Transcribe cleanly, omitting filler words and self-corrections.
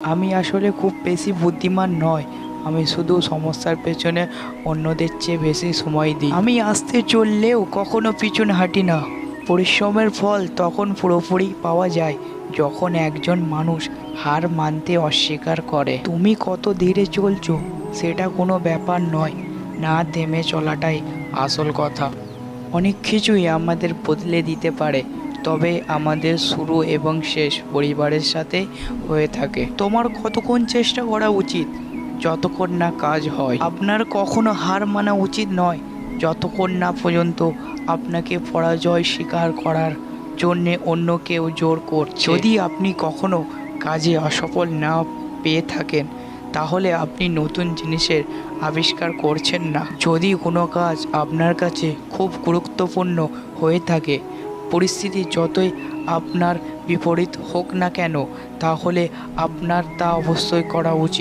আমি আসলে খুব বেশি বুদ্ধিমান নয়। আমি শুধু সমস্যার পেছনে অন্যদের চেয়ে বেশি সময় দিই। আমি আস্তে চললেও কখনো পিছনে হাঁটি না। পরিশ্রমের ফল তখন পুরোপুরি পাওয়া যায় যখন একজন মানুষ হার মানতে অস্বীকার করে। তুমি কত ধীরে চলছো সেটা কোনো ব্যাপার নয়, না থেমে চলাটাই আসল কথা। অনেক কিছুই আমাদের বদলে দিতে পারে, তবে আমাদের শুরু এবং শেষ পরিবারের সাথে হয়ে থাকে। তোমার কতক্ষণ চেষ্টা করা উচিত? যতক্ষণ না কাজ হয়। আপনার কখনো হার মানা উচিত নয় যতক্ষণ না পর্যন্ত আপনাকে পরাজয় স্বীকার করার জন্যে অন্য কেউ জোর করছে। যদি আপনি কখনো কাজে অসফল না পেয়ে থাকেন, তাহলে আপনি নতুন জিনিসের আবিষ্কার করছেন না। যদি কোনো কাজ আপনার কাছে খুব গুরুত্বপূর্ণ হয়ে থাকে, পরিস্থিতি যতই আপনার বিপরীত হোক না কেন, তাহলে আপনার তা অবশ্যই করা উচিত।